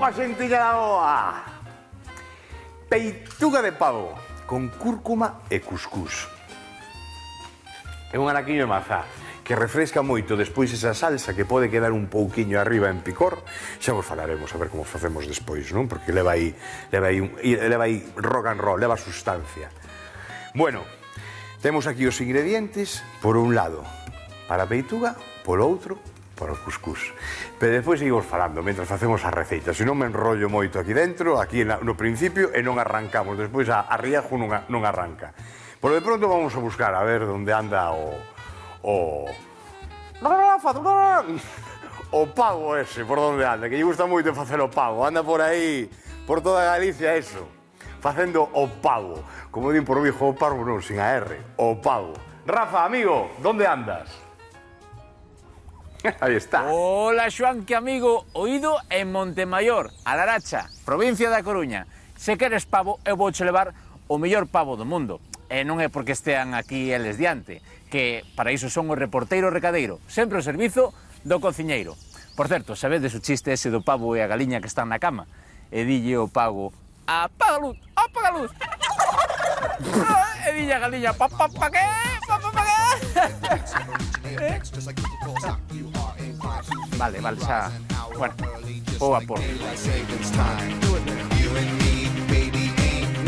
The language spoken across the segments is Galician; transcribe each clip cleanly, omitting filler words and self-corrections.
Opa, xentilla da boa! Peituga de pavo con cúrcuma e cuscús. É un anaquiño de mazá que refresca moito despois esa salsa que pode quedar un pouquiño arriba en picor. Xa vos falaremos a ver como facemos despois, non? Porque leva aí rock and roll, leva sustancia. Bueno, temos aquí os ingredientes, por un lado, para a peituga, polo outro, para o cuscús. Pero despois seguimos falando, mentras facemos a receita. Se non me enrollo moito aquí dentro, aquí no principio, e non arrancamos. Despois a riajo non arranca. Por de pronto vamos a buscar a ver onde anda o pavo ese, por onde anda, que lle gusta moito facer o pavo. Anda por aí, por toda Galicia, eso, facendo o pavo. Como din por Vigo, o pavo non, sin a R, o pavo. Rafa, amigo, onde andas? Aí está. Hola, Xoanqui, amigo, oído en Montemayor, a Laracha, provincia da Coruña. Se queres pavo, eu vouche levar o mellor pavo do mundo. E non é porque estean aquí eles diante, que para iso son o reporteiro recadeiro, sempre ao servizo do cociñeiro. Por certo, sabedes o chiste ese do pavo e a galiña que están na cama? E dille o pavo, apaga a luz, apaga a luz. E dille a galiña, pa que? Vale, xa. Bueno, vou a por.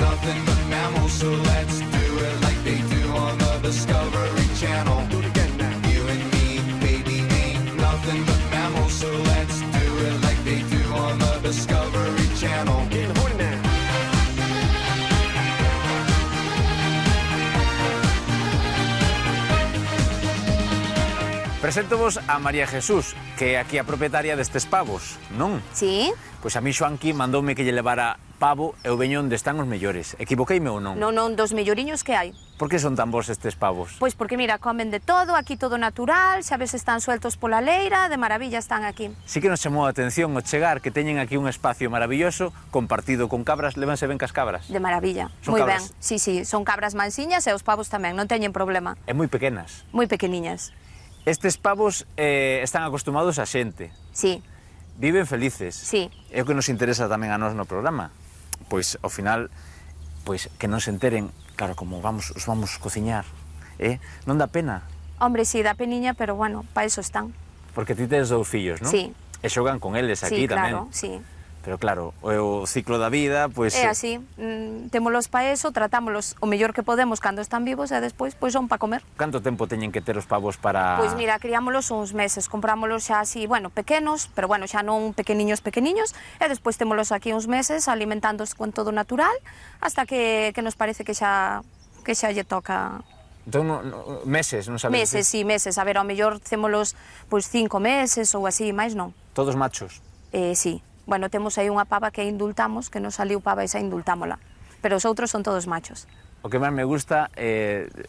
Nothing but mammals, so let's do it like they do on the Discovery Channel. Do it again now. You and me, baby, ain't nothing but mammals, so let's do it like they do on the Discovery Channel. Getting horny now. Preséntovos a María Jesús, que é aquí a propietaria destes pavos, non? Sí. Pois a mí Xoanqui mandoume que lle levara pavo e o veño onde están os mellores. Equivoqueime ou non? Non, dos melloriños que hai. Por que son tan bons estes pavos? Pois porque, mira, comen de todo, aquí todo natural, sabes, están sueltos pola leira, de maravilla están aquí. Sí que nos chamou a atención o chegar que teñen aquí un espacio maravilloso, compartido con cabras, lévanse ben cas cabras. De maravilla, moi ben. Sí, son cabras mansiñas e os pavos tamén, non teñen problema. E moi pequenas. Moi pequeniñas. Estes pavos están acostumados a xente. Sí. Viven felices. Sí. É o que nos interesa tamén a nós no programa. Pois, ao final, pois, que non se enteren, claro, como os vamos cociñar, non dá pena. Hombre, sí, dá peniña, pero bueno, pa eso están. Porque ti tes 2 fillos, non? Sí. E xogan con eles aquí tamén. Sí. Pero claro, o ciclo da vida, pois... É así, témolos pa eso, tratámolos o mellor que podemos cando están vivos e despois, pois, son pa comer. Canto tempo teñen que ter os pavos para... Pois mira, criámolos uns meses, comprámolos xa así, bueno, pequenos, pero bueno, xa non pequeniños, e despois témolos aquí uns meses alimentándoos con todo natural, hasta que nos parece que xa lle toca... Entón, meses, non sabes? Meses, sí, meses. A ver, ao mellor témolos, pois, 5 meses ou así, máis non. Todos machos? Sí. Bueno, temos aí unha pava que indultamos, que nos saliu pava esa indultámola, pero os outros son todos machos. O que máis me gusta,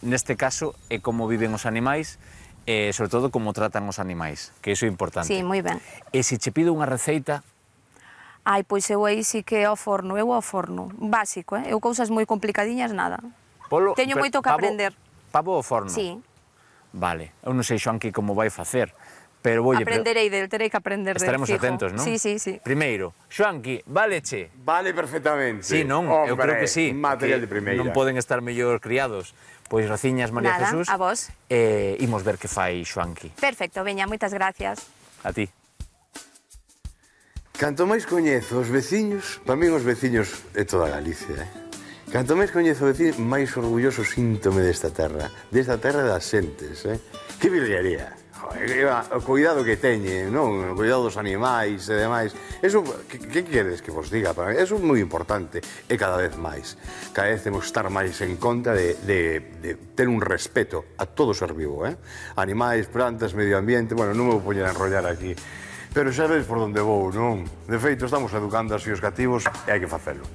neste caso, é como viven os animais, e, sobre todo, como tratan os animais, que iso é importante. Sí, moi ben. E se che pido unha receita... Ai, pois eu aí sí que ao forno, básico, eu cousas moi complicadiñas, nada. Teño moito que aprender. Pavo ao forno? Sí. Vale, eu non sei, Xoanqui, como vai facer, pero voulle... Aprenderei terei que aprender del, estaremos fijo. atentos, non? Sí. Primeiro, Xoanqui, váleche? Vale perfectamente. Sí, non? Eu creo que sí. Material de primeira. Non poden estar mellor criados. Pois raciñas, María Jesús. Nada, a vos. Imos ver que fai Xoanqui. Perfecto, veña, moitas gracias. A ti. Canto máis coñezo os veciños, para min os veciños é toda Galicia, Canto máis coñezo os veciños, máis orgulloso síntome desta terra das xentes, Que virguería. O cuidado que teñen, non? O cuidado dos animais e demais. Eso, que queres que vos diga? Para mí, eso é moi importante e cada vez máis. Cada vez temos que estar máis en conta de ter un respeto a todo ser vivo, Animais, plantas, medio ambiente, bueno, non me vou poñer a enrollar aquí. Pero xa vedes por onde vou, non? De feito, estamos educando así os cativos e hai que facelo.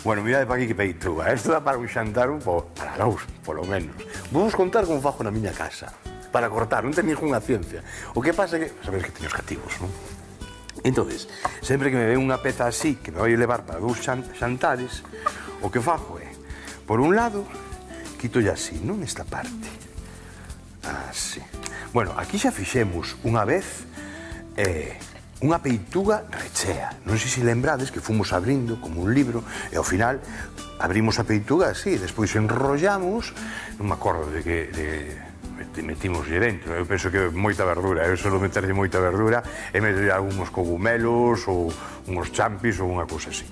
Bueno, mirade para aquí que peituga. Isto dá para un xantar para nós, polo menos. Vamos contar como fajo na miña casa. Para cortar, non ten ninguna ciencia. O que pasa é que, sabes que teño os cativos, non? Entonces, sempre que me ven unha peza así, que me vai levar para 2 xantares, o que fajo é, por un lado, quitolle así, non esta parte. Así. Bueno, aquí xa fixemos unha vez unha peituga rechea. Non sei se lembrades que fomos abrindo como un libro e ao final abrimos a peituga así, despois enrollamos, non me acordo de que metimoslle dentro, eu penso que moita verdura, eu solo meterlle moita verdura e meterlle algúns cogumelos ou uns champis ou unha cousa así.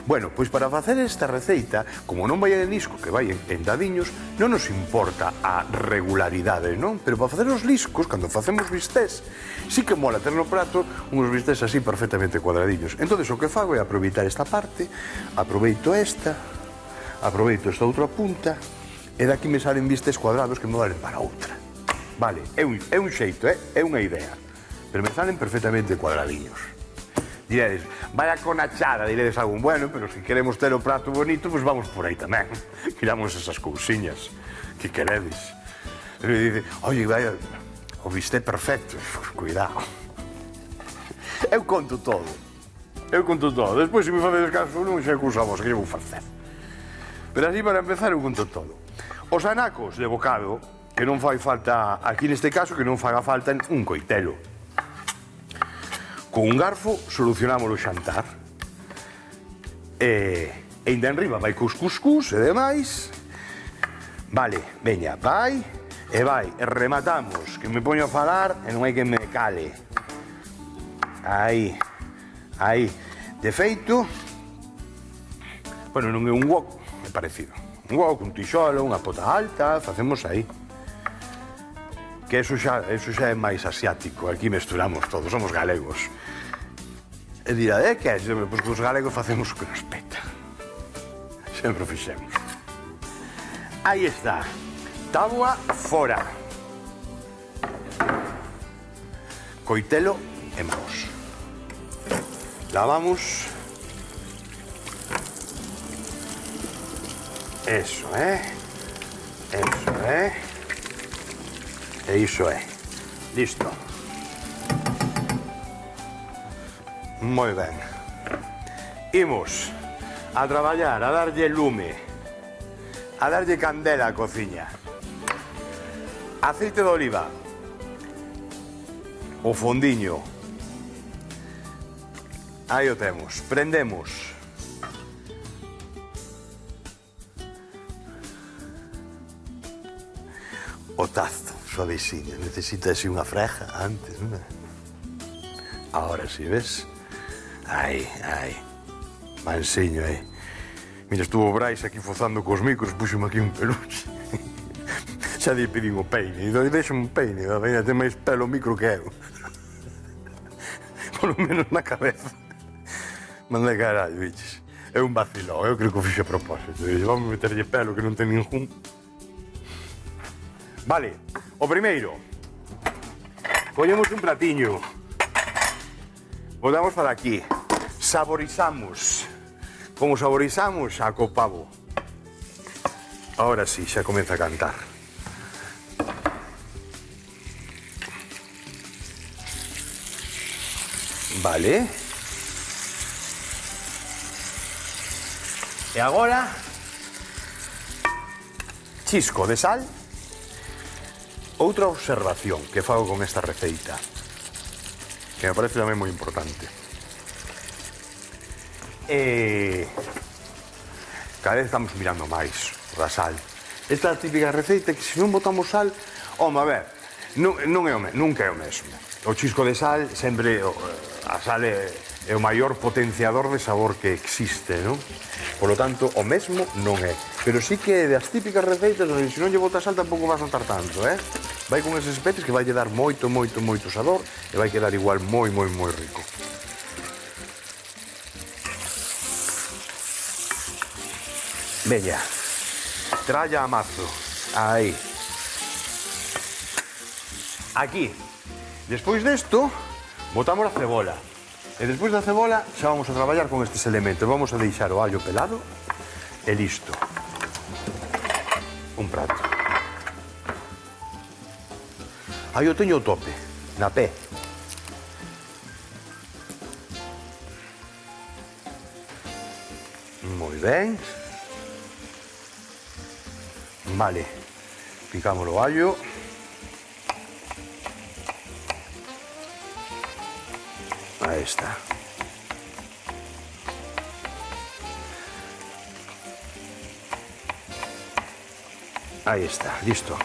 Bueno, pois para facer esta receita, como non vai en lisco, que vai en dadiños, non nos importa a regularidade, non? Pero para facer os liscos, cando facemos bistés, sí que mola ter no prato uns bistés así perfectamente cuadradiños. Entón, o que fago é aproveitar esta parte, aproveito esta outra punta, e daqui me salen bistés cuadrados que me valen para outra. Vale, é un xeito, é unha idea, pero me salen perfectamente cuadradiños. Diredes, vaya conachada, diredes algún, bueno, pero se queremos ter o prato bonito, pois vamos por aí tamén. Miramos esas cousiñas que queredes. E me dice, oye, vaya, o bisté perfecto. Cuidado. Eu conto todo. Despois, se me facedes caso, non sei cousa vos que eu vou facer. Pero así, para empezar, eu conto todo. Os anacos de bocado, que non fai falta, aquí neste caso, que non faga falta un coitelo. Con un garfo solucionamos o xantar. E ainda enriba vai cos cuscús e demais. Vale, veña, vai, e rematamos, que me poño a falar e non hai que me cale. Aí. De feito, bueno, non é un wok, é parecido. Un wok, un tixolo, unha pota alta, facemos aí. Que eso xa é máis asiático, aquí mesturamos todos, somos galegos. E dirá, que é? Pois que os galegos facemos o que nos peta. Sempre o fixemos. Aí está, táboa fora. Coitelo e mãos. Lavamos. Eso, E iso é. Listo. Moi ben. Imos a traballar, a darlle lume, a darlle candela á cociña. Aceite de oliva. O fondiño. Aí o temos. Prendemos. O tazo, suaveciño. Necesita así unha freja antes, non é? Ahora sí, ves? Aí. Mansiño, aí. Mira, estuvo o Brais aquí fozando cos micros, puxome aquí un peluche. Xa lle pedín o peine. E deixame un peine, veña, ten máis pelo micro que eu. Por lo menos na cabeza. Manda carallo, biches. É un vacilón, eu creo que o fixe a propósito. Vamos meterlle pelo que non ten ningún. Vale, o primeiro. Poñemos un platiño. Botamos para aquí. Saborizamos. Como saborizamos, xa co pavo. Ahora sí, xa comeza a cantar. Vale. E agora, chisco de sal. Outra observación que fago con esta receita, que me parece tamén moi importante. Cada vez estamos mirando máis da sal. Esta típica receita que se non botamos sal, home, a ver, nunca é o mesmo. O chisco de sal, sempre a sal é o maior potenciador de sabor que existe, non? Por lo tanto, o mesmo non é. Pero sí que das típicas receitas, onde se non lle botas sal tampouco vas notar tanto, Vai con eses especies que vai lle dar moito sabor e vai quedar igual moi rico. Veña, tralla a mazo. Aí. Aquí. Despois desto, botamos a cebola. E despois da cebola xa vamos a traballar con estes elementos. Vamos a deixar o allo pelado e listo. Un prato. Aí o teño o tope, na pé. Moi ben. Vale, picamos o allo. Aí está. Aí está, listo.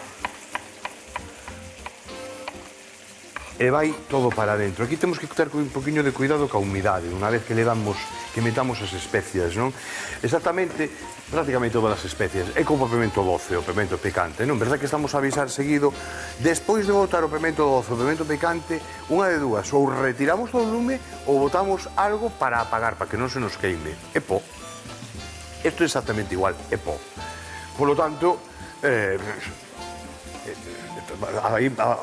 E vai todo para dentro. Aquí temos que ter un poquinho de cuidado ca humidade, unha vez que metamos as especias, non? Exactamente, prácticamente todas as especias. É como o pimento doce, o pimento picante, non? Verdad que estamos a avisar seguido. Despois de botar o pimento doce, o pimento picante, unha de dúas, ou retiramos o lume ou botamos algo para apagar, para que non se nos queime. É po. Isto é exactamente igual, é po. Por lo tanto,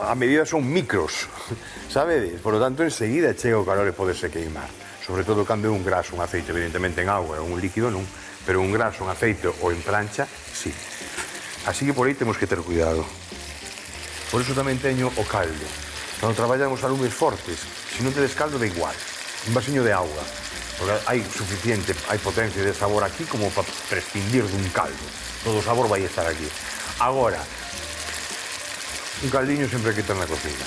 a medida son micros, sabedes? Por lo tanto, enseguida chega o calor e podese queimar. Sobre todo cando é un graso, un aceite, evidentemente en agua, un líquido non, pero un graso, un aceite ou en plancha, sí. Así que por aí temos que ter cuidado. Por iso tamén teño o caldo. Cando traballamos a lumes fortes, se non tedes caldo, da igual. Un vasiño de auga. Porque hai suficiente, hai potencia de sabor aquí como para prescindir dun caldo. Todo o sabor vai estar aquí. Agora, un caldiño sempre hai que ter na cocina.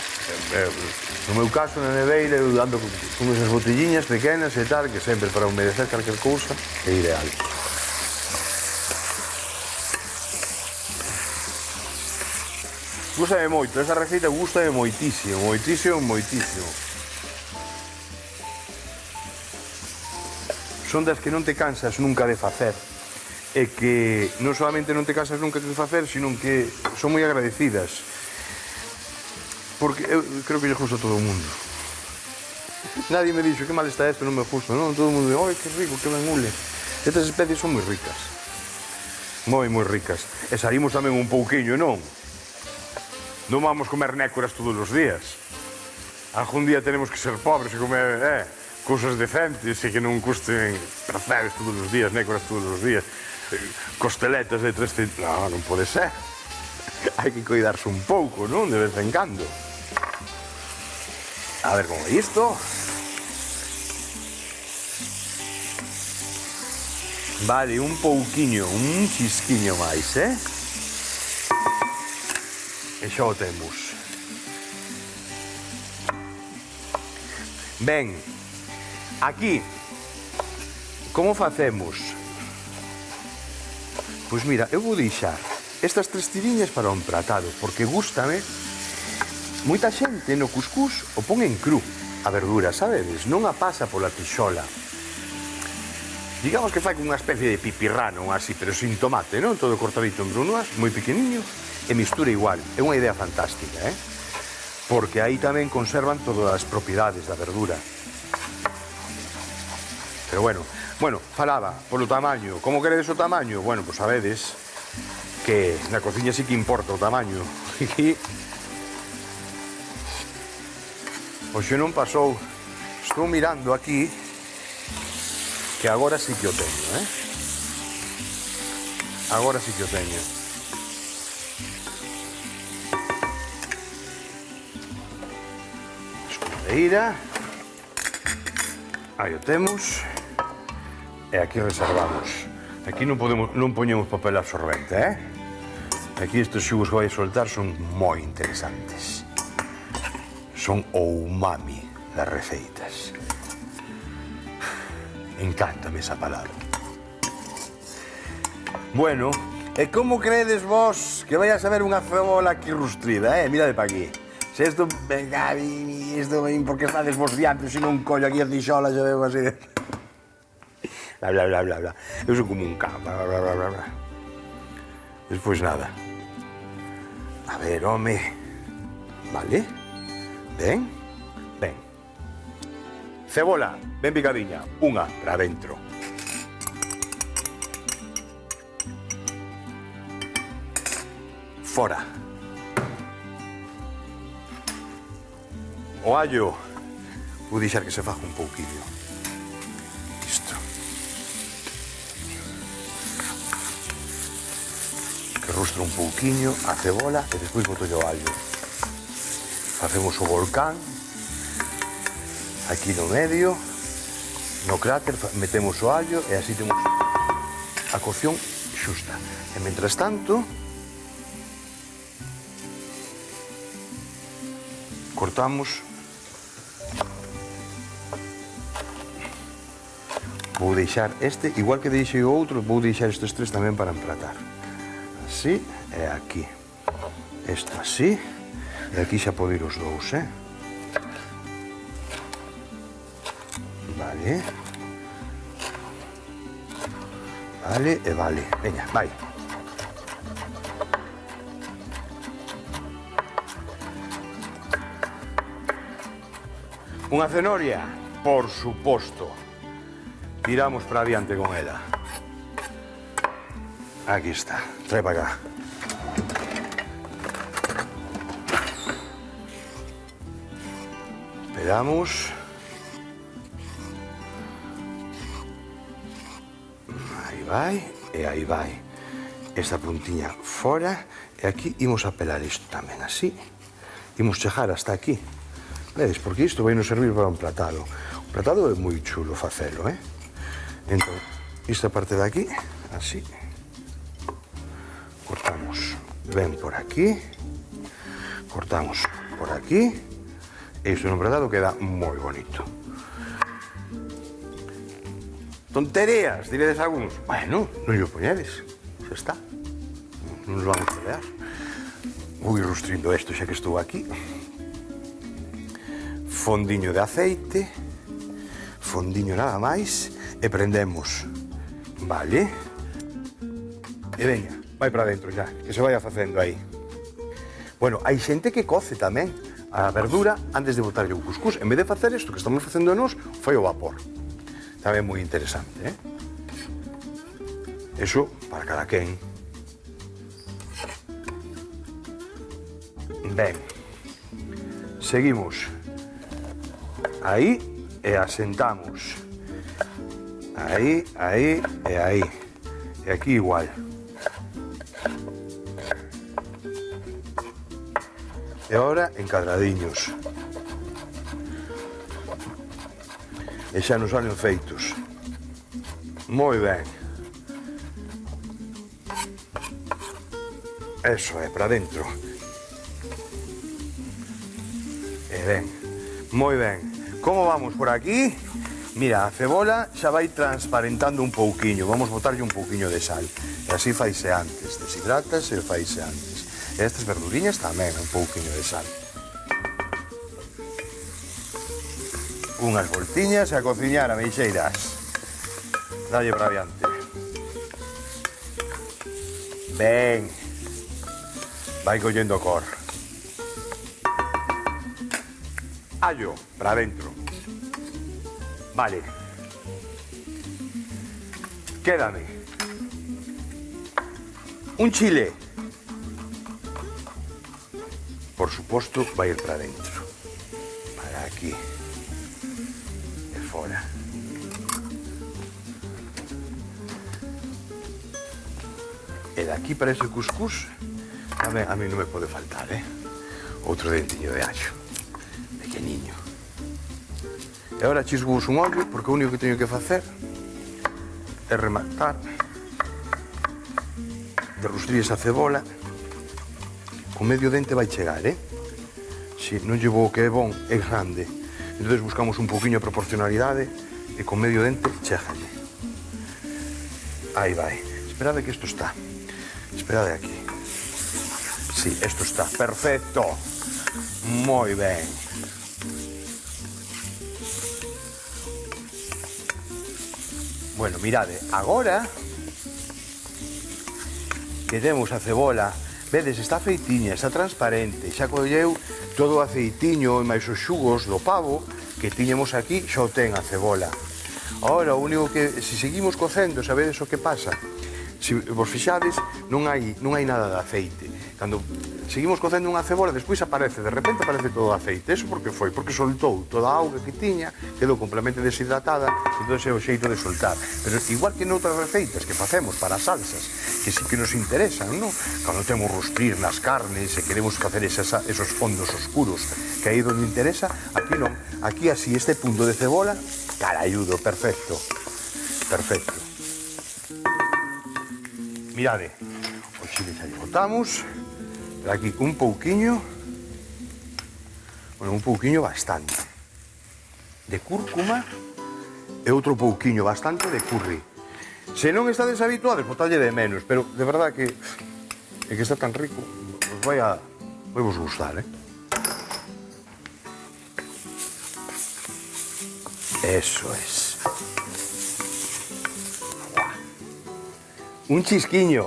No meu caso, na neveira, eu ando con esas botelliñas pequenas e tal, que sempre para humedecer calquer cousa é ideal. Gústame moito, esa receita gústame moitísimo, moitísimo, moitísimo. Son das que non te cansas nunca de facer. E que non solamente non te cansas nunca de facer, sino que son moi agradecidas. Porque eu creo que lle gusta a todo o mundo. Nadie me dixo que mal está isto, non me gusta, non? Todo o mundo dice, oi, que rico, que ben ule. Estas especies son moi ricas. Moi, moi ricas. E salimos tamén un pouquiño, non? Non vamos comer nécoras todos os días. Algún día tenemos que ser pobres e comer cousas decentes e que non custen percebes todos os días, nécoras todos os días. Costeletas de 300... Non pode ser. Hai que cuidarse un pouco, non? De vez en cando. A ver como é isto. Vale, un pouquiño, un chisquiño máis, E xa o temos. Ben, aquí, como facemos? Pois mira, eu vou deixar estas 3 tiriñas para un pratado, porque gústame. Moita xente no cuscús o pon en cru, a verdura, sabedes? Non a pasa pola tixola. Digamos que fai unha especie de pipirrano, así, pero sin tomate, non? Todo cortadito en brunoas, moi pequeniño, e mistura igual. É unha idea fantástica, Porque aí tamén conservan todas as propiedades da verdura. Pero bueno, falaba polo tamaño. Como queredes o tamaño? Bueno, pois sabedes que na cociña sí que importa o tamaño. Hoxe non pasou. Estou mirando aquí que agora sí que o teño, Agora sí que o teño. Escudeira. Aí o temos. E aquí reservamos. Aquí non poñemos papel absorbente, Aquí estes xugos que vai soltar son moi interesantes. Son o umami das receitas. Encántame esa palabra. Bueno, e como credes vos que vai a saber unha cebola aquí rustrida, Mirade pa aquí. Se isto, venga, isto ven porque estades vos diantes e non collo aquí a tixola, xa veo así de... Bla, bla, bla, bla, bla. Eu son como un can, bla, bla, bla, bla, bla. Despois nada. A ver, home. Vale. Ben. Ben. Cebola, ben picadiña. Unha para dentro. Fora. O allo. Vou deixar que se faja un pouquinho. Isto. Que rustre un pouquiño a cebola e despois boto o allo. Facemos o volcán. Aquí no medio. No cráter metemos o allo e así temos a cocción xusta. E mentras tanto cortamos Vou deixar este, igual que deixei o outro, vou deixar estes tres tamén para empratar. Así, e aquí. Isto así, e aquí xa pode ir os dous, Vale. Vale e vale. Veña, vai. Unha cenoria, por suposto. Tiramos para adiante con ela. Aquí está, trae para acá. Esperamos. Aí vai, e aí vai. Esta puntiña fora, e aquí imos a pelar isto tamén, así. Imos chegar hasta aquí. Vedes, porque isto vai nos servir para un platado. Un platado é moi chulo facelo, Entón, esta parte de aquí, así. Cortamos ben por aquí. Cortamos por aquí. E isto en un platado queda moi bonito. Tonterías, diredes algúns. Bueno, non lle poñedes. Xa está. Non nos vamos a pelear. Vou ir rustrindo isto xa que estou aquí. Fondiño de aceite, fondiño nada máis, e prendemos. Vale? E veña, vai para dentro xa, que se vaya facendo aí. Bueno, hai xente que coce tamén a verdura antes de botarlle o cuscús. En vez de facer isto que estamos facendo nós, fai o vapor. Tamén moi interesante, Eso para cada quen. Ben, seguimos. Aí e asentamos. Aí, aí e aí. E aquí igual. E agora encadradiños. E xa nos salen feitos. Moi ben. Eso é, para dentro. E ben, moi ben. Como vamos por aquí? Mira, a cebola xa vai transparentando un pouquiño. Vamos botarlle un pouquiño de sal. E así faise antes. Deshidratase e faise antes. E estas verduriñas tamén, un pouquiño de sal. Unhas voltiñas e a cociñar, ameixeiras. Dalle para adiante. Ben. Vai collendo cor. Allo, para dentro. Vale. Quédame un chile. Por suposto, vai ir para dentro. Para aquí. E fora. E daqui para ese cuscús, a mí non me pode faltar, Outro dentiño de acho. Pequeniño. E agora chisgos un ollo, porque o único que teño que facer é rematar de rustrir esa cebola. O medio dente vai chegar, Si non llevo o que é bon, é grande. Entón buscamos un poquinho de proporcionalidade e con medio dente chégalle. Aí vai. Esperade que isto está. Esperade aquí. Sí, isto está. Perfecto. Moi ben. Bueno, mirade, agora que temos a cebola, vedes, está feitiña, está transparente, xa colleu todo o aceitiño e máis os xugos do pavo que tiñemos aquí, xa o ten a cebola. Agora, o único que, se seguimos cocendo, sabedes o que pasa? Se vos fixades, non hai nada de aceite. Cando seguimos cocendo unha cebola, despois aparece, de repente aparece todo o aceite. Eso porque foi? Porque soltou toda a auga que tiña, quedou completamente deshidratada, entón é o xeito de soltar. Pero igual que noutras receitas que facemos para salsas, que sí que nos interesan, non? Cando temos rustrir nas carnes e queremos facer esos fondos oscuros, que aí onde interesa, aquí non. Aquí así, este punto de cebola, carayudo, perfecto. Perfecto. Mirade, o chile xa lle botamos. Aquí un pouquiño, bueno, un pouquiño bastante, de cúrcuma e outro pouquiño bastante de curry. Se non estades habituados, botalle de menos, pero de verdad que é que está tan rico, vai vos gustar, Eso es. Un chisquiño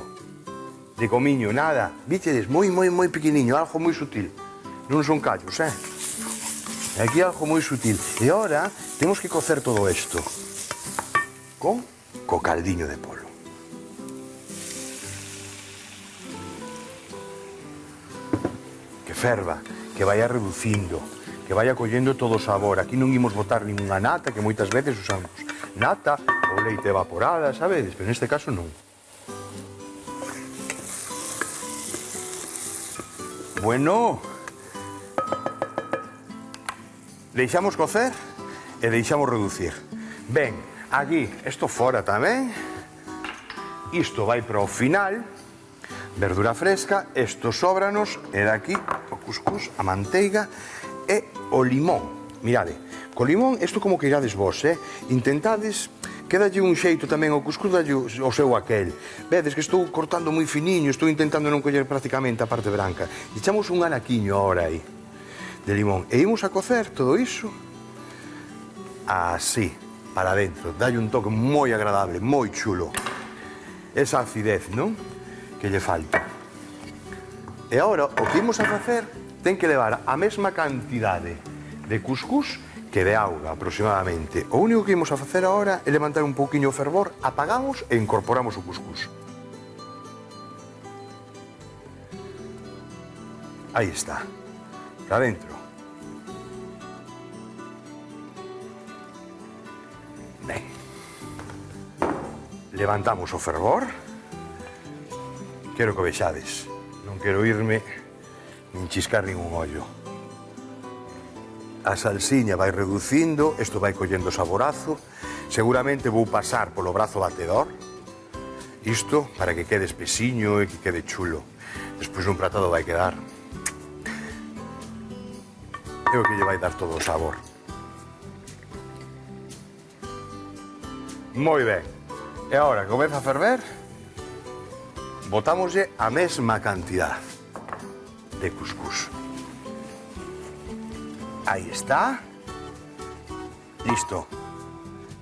de comiño, nada. Víchedes, moi pequeniño, algo moi sutil. Non son callos, Aquí algo moi sutil. E ahora temos que cocer todo isto co caldiño de polo. Que ferva, que vaya reducindo, que vaya collendo todo o sabor. Aquí non imos botar ninguna nata, que moitas veces usamos nata ou leite evaporada, sabedes? Pero neste caso non. Bueno, deixamos cocer e deixamos reducir. Ben, aquí, isto fora tamén. Isto vai para o final. Verdura fresca, isto sóbranos, e daqui o cuscús, a manteiga e o limón. Mirade, co limón, isto como que irades vos, Intentades, quedalle un xeito tamén ao cuscús, dalle o seu aquel. Vedes que estou cortando moi finiño, estou intentando non coller prácticamente a parte branca. E echamos un anaquiño ahora aí, de limón. E imos a cocer todo iso, así, para dentro. Dalle un toque moi agradable, moi chulo. Esa acidez, non? Que lle falta. E agora, o que imos a facer ten que levar a mesma cantidade de cuscús que de auga, aproximadamente. O único que imos a facer agora é levantar un pouquiño o fervor, apagamos e incorporamos o cuscús. Aí está. Para dentro. Ben. Levantamos o fervor. Quero que o vexades. Non quero irme nin chiscar ningún ollo. A salsiña vai reducindo, isto vai collendo saborazo. Seguramente vou pasar polo brazo batedor. Isto para que quede espesiño e que quede chulo. Despois un pratado vai quedar. É o que lle vai dar todo o sabor. Moi ben. E agora, comeza a ferver. Botámoslle a mesma cantidad de cuscús. Aí está. Listo.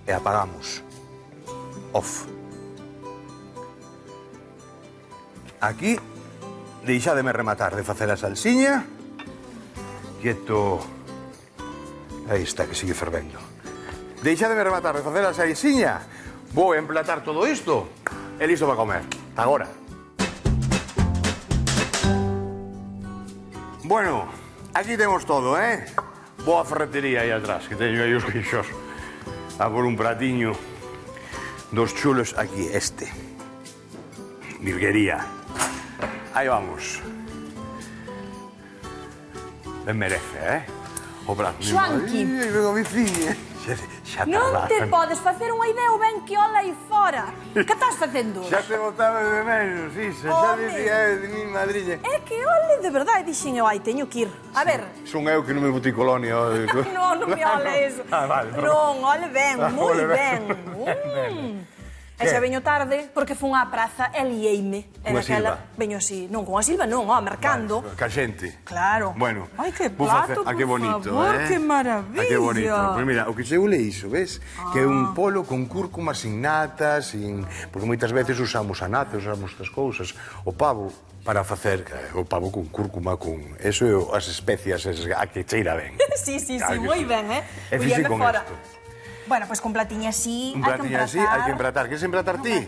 E apagamos. Off. Aquí, deixádeme rematar de facer a salsiña. Quieto. Aí está, que sigue fervendo. Deixádeme rematar de facer a salsiña. Vou emplatar todo isto e listo para comer. Agora. Bueno, aquí temos todo, Boa ferretería aí atrás, que teño aí os quixos. A por un pratiño dos chulos aquí, este. Virguería. Aí vamos. Ben merece, O prato. Xoanqui. Ai, vengo a viciña. Non te podes facer unha idea o ben que ola aí fora. Que estás facendo? Xa te botaba de menos, Isa. Xa dicía de mi madriña. É que ole, de verdade, dixen eu, ai, teño que ir. A ver. Son eu que non me botei colonia. Non me ole eso. Vale. Non, ole ben, moi ben. E xa Que? veño tarde porque fun á praza e liei-me. Cunha Silva? Veño así, non, cunha Silva non, mercando. Ca xente. Claro. Bueno, ai, que vou plato, facer- que bonito, favor, que maravilla. Que bonito. Pois mira, o que se ule iso, ves? Que é un polo con cúrcuma, sin nata, sin... Porque moitas veces usamos a nata, usamos estas cousas. O pavo, para facer o pavo con cúrcuma, con... Eso é as especias, a que cheira ben. Sí, Claro que moi sí. ben, E fixi Ulleme con fora. isto. Bueno, pois con platiña así, Un platillo así, hai que empratar. Queres empratar ti?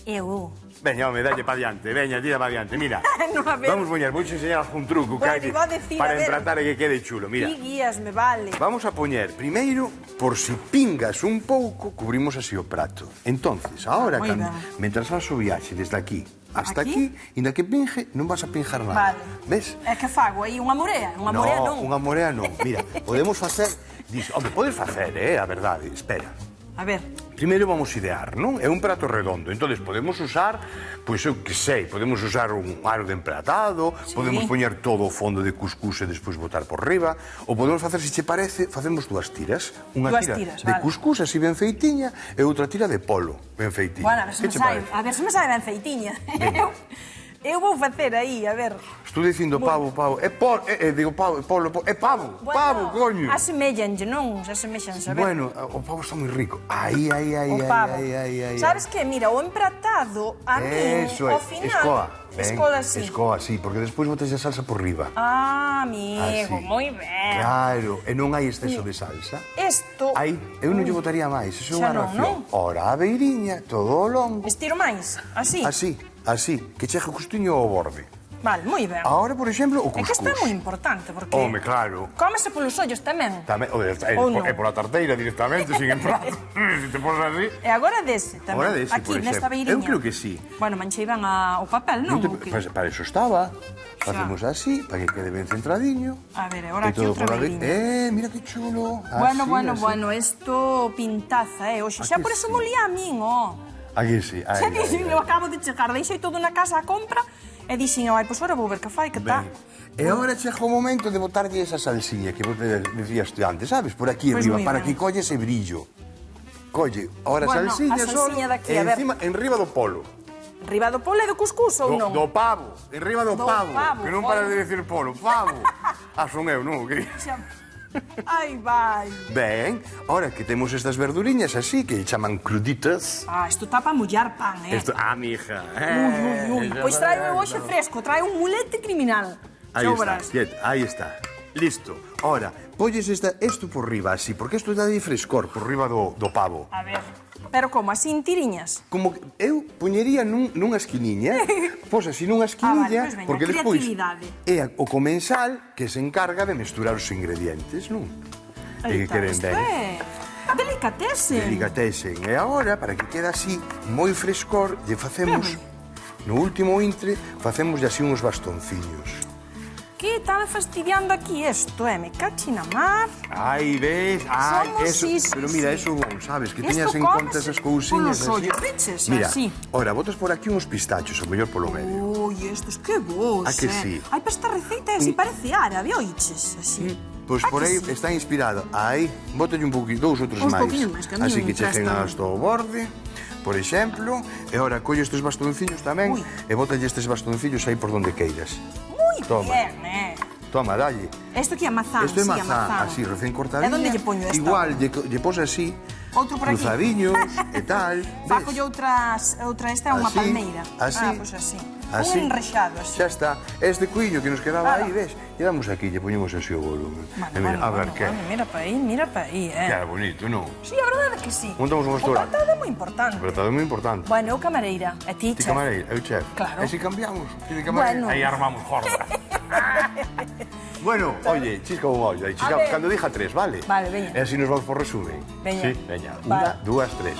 Eu. Veña, home, dalle pa diante, veña, tira pa diante, mira. No, a ver. Vamos poñer, vou enseñar un truco que Bueno, hai iba a decir, para a ver. empratar e que quede chulo, mira. Ti guías, me vale. Vamos a poñer, primeiro, por si pingas un pouco, cubrimos así o prato. Entonces, ahora, Moi ben. mentras vas o viaxe desde aquí hasta Aquí? aquí, inda que pinge, non vas a pinjar nada. Vale. Ves? É que fago aí unha morea? Unha morea non. unha morea non. Mira, podemos facer... Home, podes facer, a verdade, espera. A ver. Primeiro vamos idear, non? É un prato redondo, entonces podemos usar, pois eu que sei, podemos usar un aro de emplatado, podemos poñer todo o fondo de cuscús e despois botar por riba, ou podemos facer, se che parece, facemos dúas tiras. Unha tira de cuscús así ben feitiña e outra tira de polo ben feitiña. Bueno, a ver se me sabe ben feitiña. Eu vou facer aí, a ver. Estou dicindo pavo, digo pavo, polo, é pavo, pavo, coño. Aseméllanlle, non? Aseméllanse, a ver. Bueno, o pavo está moi rico. Ai. Sabes que, mira, o empratado, a mí, ao final... Escoa, sí, porque despois botas a salsa por riba. Ah, amigo, moi ben. Claro, e non hai exceso de salsa. Isto... Aí, eu non lle botaría máis, iso é unha ración. Ora, a beiriña, todo o longo. Estiro máis, así? Así, que cheje o custiño ao borde. Vale, moi ben. Ahora, por exemplo, o cuscús. É que isto é moi importante, porque... Home, claro. Cómese polos ollos tamén. É pola tarteira directamente, sin emprar. Se te pos así... E agora dese tamén. Agora dese, por exemplo. Aquí, nesta beiriña. Eu creo que sí. Bueno, manchei ben o papel, non? Para eso estaba. Facemos así, para que quede ben centradiño. A ver, agora aquí outra beiriña. Mira que chulo. Bueno, isto pintaza, Oxe, xa por eso molía a min, Aquí sí. Xa dixen, eu acabo de chegar, deixei todo na casa a compra e dixen, pois agora vou ver que fai, que tal. E agora chega o momento de botarlle esa salsiña que vos decías tú antes, sabes? Por aquí arriba, para que colle ese brillo. Colle, agora a salsiña solo, e encima, enriba do polo. Enriba do polo e do cuscús ou non? Do pavo, enriba do pavo. Que non paras de decir polo, pavo. Son eu, non? Ai, vai. Ben, ahora que temos estas verduriñas así, que chaman cruditas... Isto está para mollar pan, mija. Ui. Pois traio hoxe fresco, traio un mulete criminal. Aí está. Listo. Ahora, polles isto por riba así, porque isto dá de frescor por riba do pavo. A ver... Pero como, así en tiriñas? Como que eu poñería nunha esquiniña, pos así nunha esquinilla, porque despois é o comensal que se encarga de mesturar os ingredientes, non? E que queren ben. Delicatesen. E agora, para que quede así, moi frescor, lle facemos, no último intre, facemos así uns bastonciños. Que está fastidiando aquí isto, me cachi na mar. Ai, ves? Pero mira, eso bon, sabes? Que teñas en conta esas cousiñas así. Mira, ora, botas por aquí uns pistachos, o mellor polo medio. Ui, estos que vos, A que sí? Ai, para esta receita así parece árabe, oiches, así. Pois por aí está inspirado. Aí, bótalle un pouquinho, dous outros máis. Así que cheguen hasta o borde, por exemplo. E ora, colle estes bastonciños tamén e bótalle estes bastonciños aí por donde queiras. Bien, Toma, dalle. Isto aquí é mazán, Isto é mazán, así, recén cortadinha. E onde lle poño esta? Igual, lle pos así, cruzadiños e tal. Facolle outra, esta é unha palmeira. Así. Pois así. Un enrexado, así. Xa está. Este cuillo que nos quedaba aí, ves? Lle damos aquí, lle poñemos así o volumen. A ver, que? Mira pa aí, Que bonito, non? Sí, a verdade é que sí. Montamos un restaurante. O platado é moi importante. O platado é moi importante. Bueno, eu camareira, e ti, chef. Ti camareira, eu chef. Claro. E si cambiamos? Aí armamos jorda. Bueno, oye, chisca un ollo, cando diga 3, vale? Vale, veña. E así nos vamos por resumen. Veña. Sí, veña. 1, 2, 3.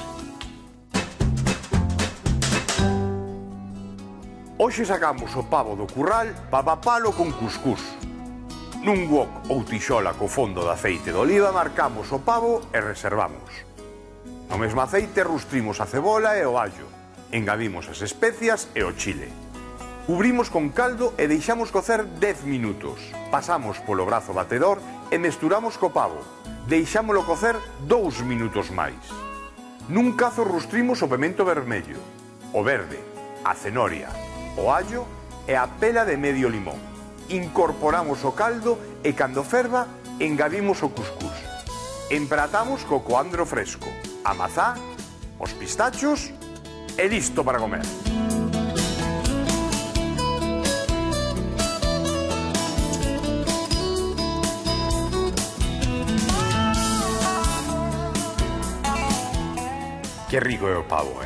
Hoxe sacamos o pavo do curral para papalo con cuscús. Nun wok ou tixola co fondo de aceite de oliva marcamos o pavo e reservamos. No mesmo aceite rustrimos a cebola e o allo. Engadimos as especias e o chile. Cubrimos con caldo e deixamos cocer 10 minutos. Pasamos polo brazo batedor e mesturamos co pavo. Deixámolo cocer 2 minutos máis. Nun cazo rustrimos o pemento vermello, o verde, a cenoria, o allo e a pela de medio limón. Incorporamos o caldo e cando ferva engadimos o cuscús. Empratamos co coandro fresco, a mazá, os pistachos e listo para comer. Que rico é o pavo,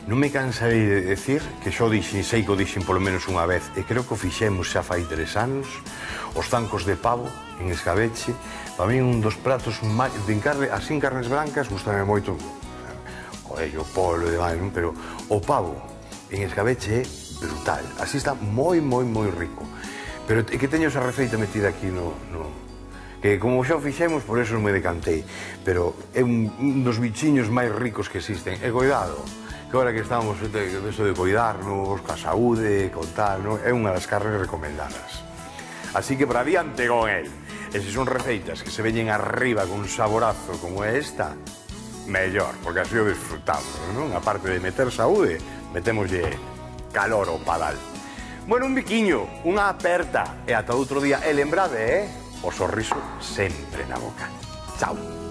Non me cansarei de decir que xo dixen, sei que o dixen polo menos unha vez, e creo que o fixemos xa fai 3 anos, os zancos de pavo en escabeche, para mí un dos pratos de carne, así en carnes brancas, gustame moito, coello, polo e demais, pero o pavo en escabeche é brutal, así está moi rico. Pero é que teño esa receita metida aquí no... que como xa o fixemos, por eso me decantei. Pero é un dos bichiños máis ricos que existen. E cuidado, que ahora que estamos eso de cuidarnos, ca saúde, con tal, non? É unha das carnes recomendadas. Así que para diante con el. E se son receitas que se veñen arriba con un saborazo como é esta, mellor, porque así o disfrutamos, non? A parte de meter saúde, metémoslle calor ao padal. Bueno, un biquiño, unha aperta, e ata outro día. E lembrade, o sorriso sempre na boca. Chao.